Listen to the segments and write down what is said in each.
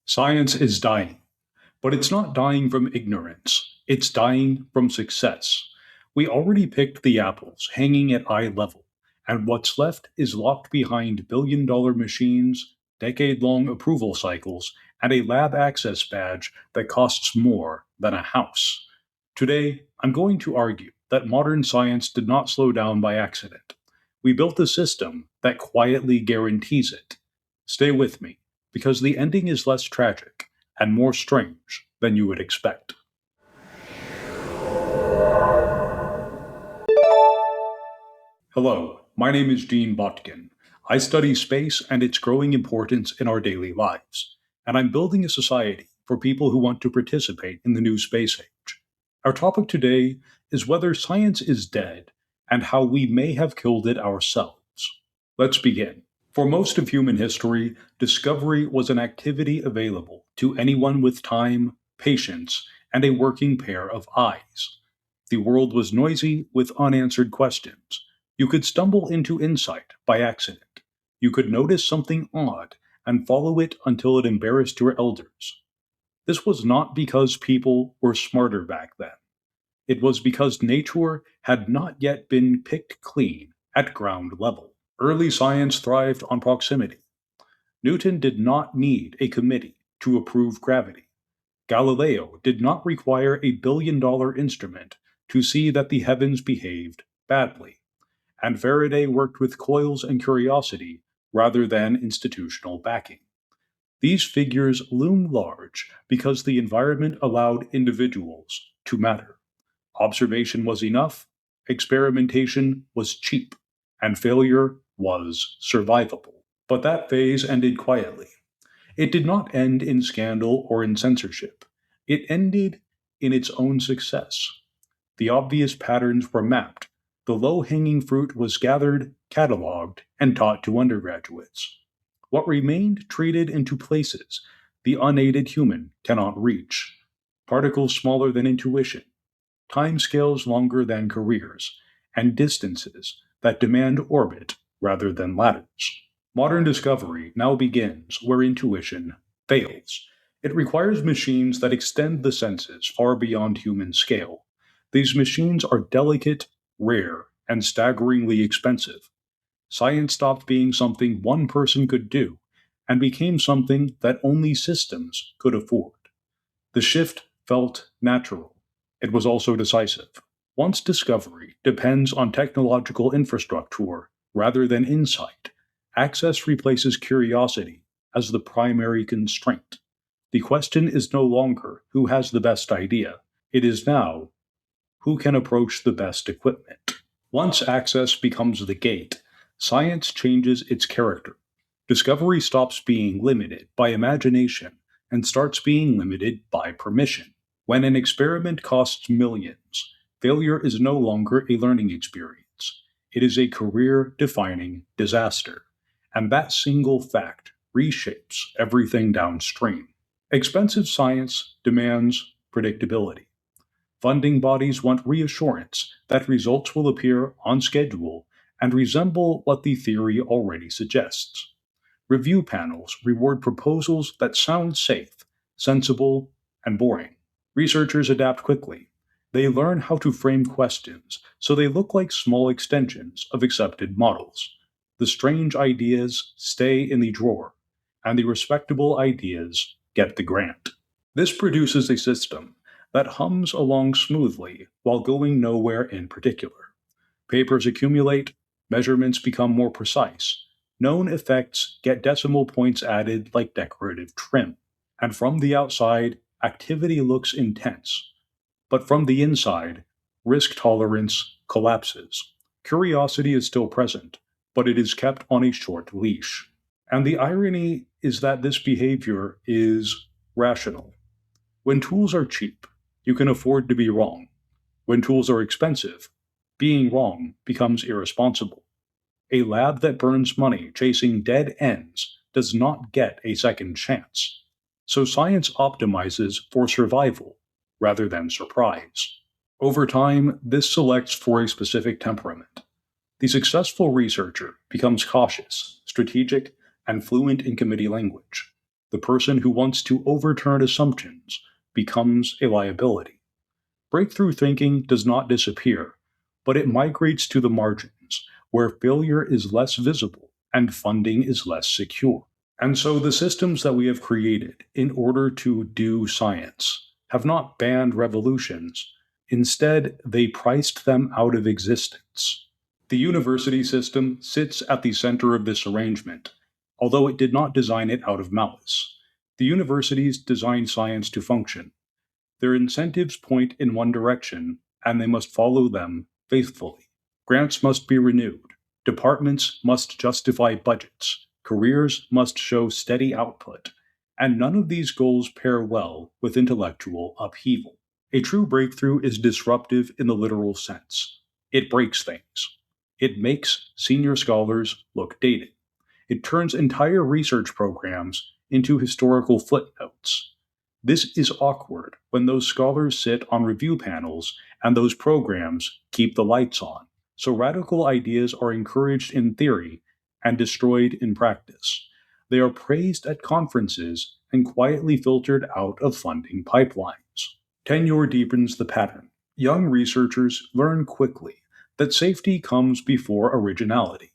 Science is dying, but it's not dying from ignorance. It's dying from success. We already picked the apples, hanging at eye level, and what's left is locked behind billion-dollar machines, decade-long approval cycles, and a lab access badge that costs more than a house. Today, I'm going to argue that modern science did not slow down by accident. We built a system that quietly guarantees it. Stay with me, because the ending is less tragic and more strange than you would expect. Hello, my name is Gene Botkin. I study space and its growing importance in our daily lives, and I'm building a society for people who want to participate in the new space age. Our topic today is whether science is dead and how we may have killed it ourselves. Let's begin. For most of human history, discovery was an activity available to anyone with time, patience, and a working pair of eyes. The world was noisy with unanswered questions. You could stumble into insight by accident. You could notice something odd and follow it until it embarrassed your elders. This was not because people were smarter back then. It was because nature had not yet been picked clean at ground level. Early science thrived on proximity. Newton did not need a committee to approve gravity. Galileo did not require a billion-dollar instrument to see that the heavens behaved badly. And Faraday worked with coils and curiosity rather than institutional backing. These figures loom large because the environment allowed individuals to matter. Observation was enough, experimentation was cheap, and failure was survivable. But that phase ended quietly. It did not end in scandal or in censorship. It ended in its own success. The obvious patterns were mapped. The low-hanging fruit was gathered, cataloged, and taught to undergraduates. What remained treated into places the unaided human cannot reach. Particles smaller than intuition, timescales longer than careers, and distances that demand orbit rather than ladders. Modern discovery now begins where intuition fails. It requires machines that extend the senses far beyond human scale. These machines are delicate, rare, and staggeringly expensive. Science stopped being something one person could do and became something that only systems could afford. The shift felt natural. It was also decisive. Once discovery depends on technological infrastructure rather than insight, access replaces curiosity as the primary constraint. The question is no longer who has the best idea. It is now who can approach the best equipment. Once access becomes the gate, science changes its character. Discovery stops being limited by imagination and starts being limited by permission. When an experiment costs millions, failure is no longer a learning experience. It is a career-defining disaster. And that single fact reshapes everything downstream. Expensive science demands predictability. Funding bodies want reassurance that results will appear on schedule and resemble what the theory already suggests. Review panels reward proposals that sound safe, sensible, and boring. Researchers adapt quickly. They learn how to frame questions so they look like small extensions of accepted models. The strange ideas stay in the drawer, and the respectable ideas get the grant. This produces a system that hums along smoothly while going nowhere in particular. Papers accumulate, measurements become more precise, known effects get decimal points added like decorative trim, and from the outside, activity looks intense. But from the inside, risk tolerance collapses. Curiosity is still present, but it is kept on a short leash. And the irony is that this behavior is rational. When tools are cheap, you can afford to be wrong. When tools are expensive, being wrong becomes irresponsible. A lab that burns money chasing dead ends does not get a second chance. So science optimizes for survival rather than surprise. Over time, this selects for a specific temperament. The successful researcher becomes cautious, strategic, and fluent in committee language. The person who wants to overturn assumptions becomes a liability. Breakthrough thinking does not disappear, but it migrates to the margins, where failure is less visible and funding is less secure. And so the systems that we have created in order to do science have not banned revolutions. Instead, they priced them out of existence. The university system sits at the center of this arrangement, although it did not design it out of malice. The universities designed science to function. Their incentives point in one direction, and they must follow them faithfully. Grants must be renewed. Departments must justify budgets. Careers must show steady output. And none of these goals pair well with intellectual upheaval. A true breakthrough is disruptive in the literal sense. It breaks things. It makes senior scholars look dated. It turns entire research programs into historical footnotes. This is awkward when those scholars sit on review panels and those programs keep the lights on. So radical ideas are encouraged in theory and destroyed in practice. They are praised at conferences and quietly filtered out of funding pipelines. Tenure deepens the pattern. Young researchers learn quickly that safety comes before originality.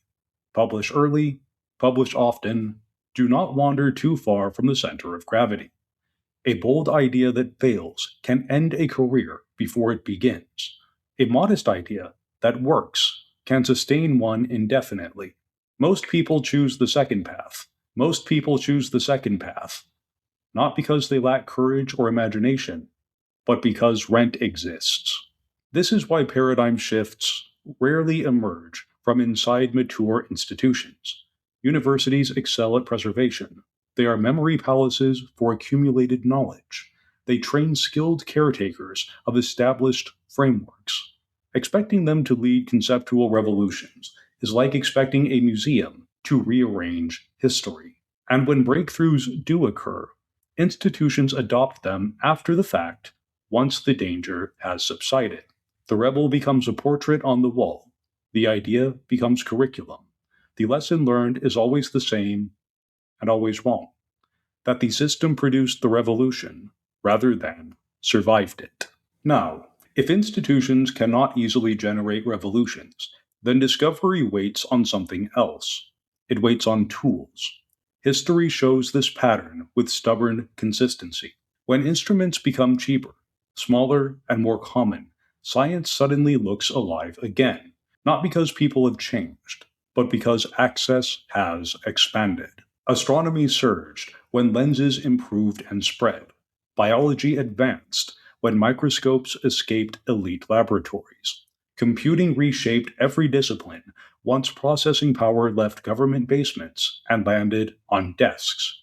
Publish early, publish often, do not wander too far from the center of gravity. A bold idea that fails can end a career before it begins. A modest idea that works can sustain one indefinitely. Most people choose the second path. Most people choose the second path, not because they lack courage or imagination, but because rent exists. This is why paradigm shifts rarely emerge from inside mature institutions. Universities excel at preservation. They are memory palaces for accumulated knowledge. They train skilled caretakers of established frameworks. Expecting them to lead conceptual revolutions is like expecting a museum to rearrange history. And when breakthroughs do occur, institutions adopt them after the fact, once the danger has subsided. The rebel becomes a portrait on the wall. The idea becomes curriculum. The lesson learned is always the same and always wrong, that the system produced the revolution rather than survived it. Now, if institutions cannot easily generate revolutions, then discovery waits on something else. It waits on tools. History shows this pattern with stubborn consistency. When instruments become cheaper, smaller, and more common, science suddenly looks alive again, not because people have changed, but because access has expanded. Astronomy surged when lenses improved and spread. Biology advanced when microscopes escaped elite laboratories. Computing reshaped every discipline once processing power left government basements and landed on desks.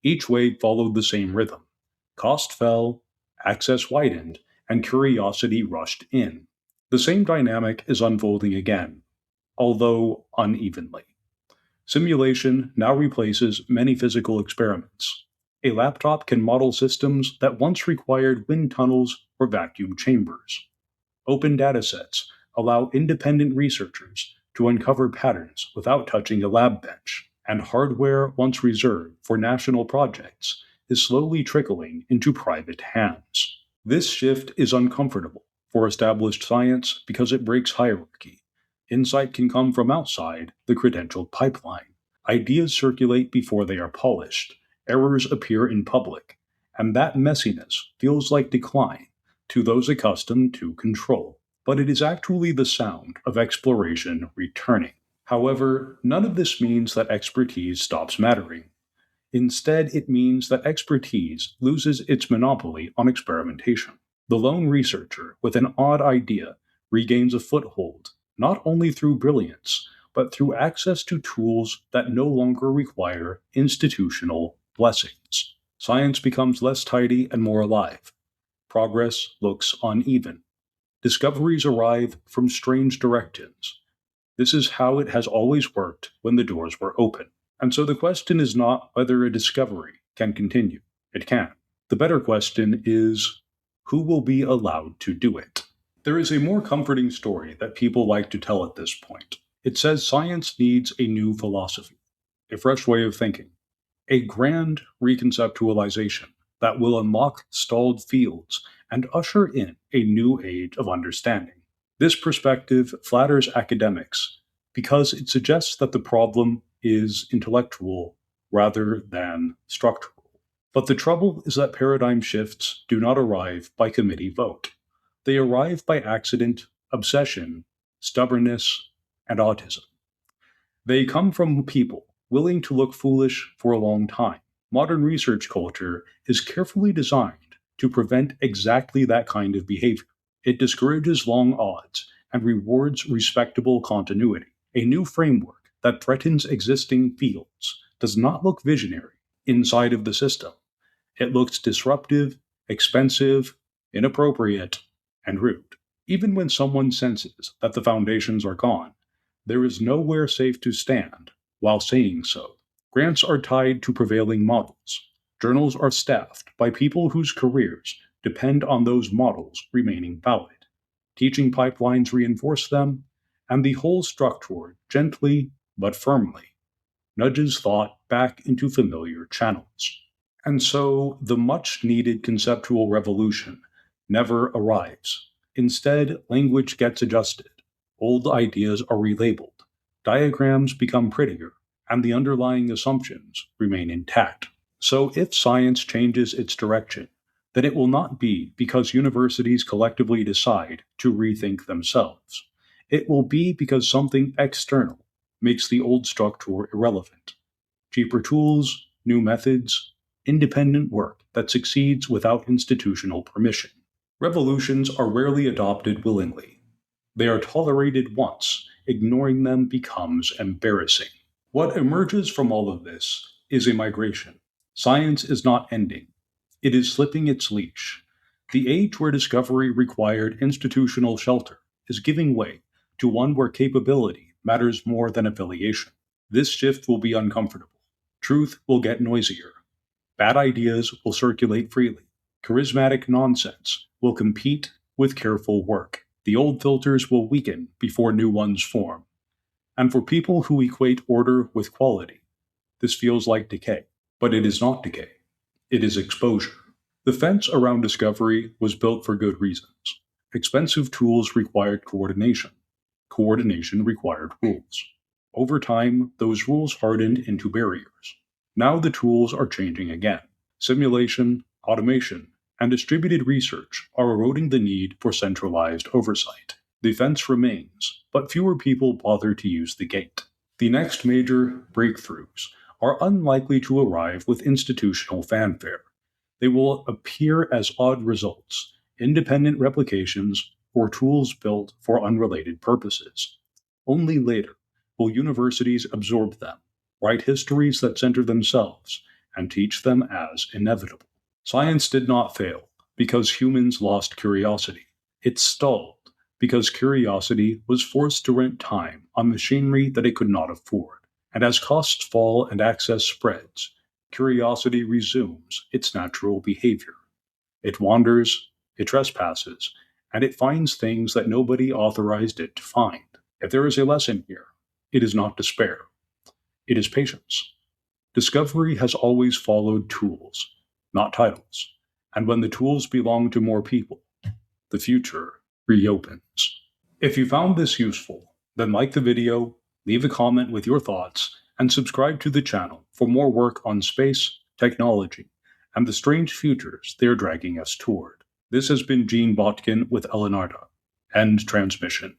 Each wave followed the same rhythm. Cost fell, access widened, and curiosity rushed in. The same dynamic is unfolding again, although unevenly. Simulation now replaces many physical experiments. A laptop can model systems that once required wind tunnels or vacuum chambers. Open datasets allow independent researchers to uncover patterns without touching a lab bench, and hardware once reserved for national projects is slowly trickling into private hands. This shift is uncomfortable for established science because it breaks hierarchy. Insight can come from outside the credentialed pipeline. Ideas circulate before they are polished. Errors appear in public. And that messiness feels like decline to those accustomed to control. But it is actually the sound of exploration returning. However, none of this means that expertise stops mattering. Instead, it means that expertise loses its monopoly on experimentation. The lone researcher with an odd idea regains a foothold, not only through brilliance, but through access to tools that no longer require institutional blessings. Science becomes less tidy and more alive. Progress looks uneven. Discoveries arrive from strange directions. This is how it has always worked when the doors were open. And so the question is not whether a discovery can continue. It can. The better question is, who will be allowed to do it? There is a more comforting story that people like to tell at this point. It says science needs a new philosophy, a fresh way of thinking. a grand reconceptualization that will unlock stalled fields and usher in a new age of understanding. This perspective flatters academics because it suggests that the problem is intellectual rather than structural. But the trouble is that paradigm shifts do not arrive by committee vote. They arrive by accident, obsession, stubbornness, and autism. They come from people willing to look foolish for a long time. Modern research culture is carefully designed to prevent exactly that kind of behavior. It discourages long odds and rewards respectable continuity. A new framework that threatens existing fields does not look visionary inside of the system. It looks disruptive, expensive, inappropriate, and rude. Even when someone senses that the foundations are gone, there is nowhere safe to stand while saying so. Grants are tied to prevailing models. Journals are staffed by people whose careers depend on those models remaining valid. Teaching pipelines reinforce them, and the whole structure gently but firmly nudges thought back into familiar channels. And so the much needed conceptual revolution never arrives. Instead, language gets adjusted, old ideas are relabeled, diagrams become prettier, and the underlying assumptions remain intact. So if science changes its direction, then it will not be because universities collectively decide to rethink themselves. It will be because something external makes the old structure irrelevant. Cheaper tools, new methods, independent work that succeeds without institutional permission. Revolutions are rarely adopted willingly. They are tolerated once, ignoring them becomes embarrassing. What emerges from all of this is a migration. Science is not ending, it is slipping its leash. The age where discovery required institutional shelter is giving way to one where capability matters more than affiliation. This shift will be uncomfortable. Truth will get noisier. Bad ideas will circulate freely. Charismatic nonsense will compete with careful work. The old filters will weaken before new ones form. And for people who equate order with quality, this feels like decay. But it is not decay. It is exposure. The fence around discovery was built for good reasons. Expensive tools required coordination. Coordination required rules. Over time, those rules hardened into barriers. Now the tools are changing again. Simulation, automation, and distributed research are eroding the need for centralized oversight. The fence remains, but fewer people bother to use the gate. The next major breakthroughs are unlikely to arrive with institutional fanfare. They will appear as odd results, independent replications, or tools built for unrelated purposes. Only later will universities absorb them, write histories that center themselves, and teach them as inevitable. Science did not fail because humans lost curiosity. It stalled because curiosity was forced to rent time on machinery that it could not afford. And as costs fall and access spreads, curiosity resumes its natural behavior. It wanders, it trespasses, and it finds things that nobody authorized it to find. If there is a lesson here, it is not despair. It is patience. Discovery has always followed tools, not titles. And when the tools belong to more people, the future reopens. If you found this useful, then like the video, leave a comment with your thoughts, and subscribe to the channel for more work on space, technology, and the strange futures they are dragging us toward. This has been Gene Botkin with Elenarda. End transmission.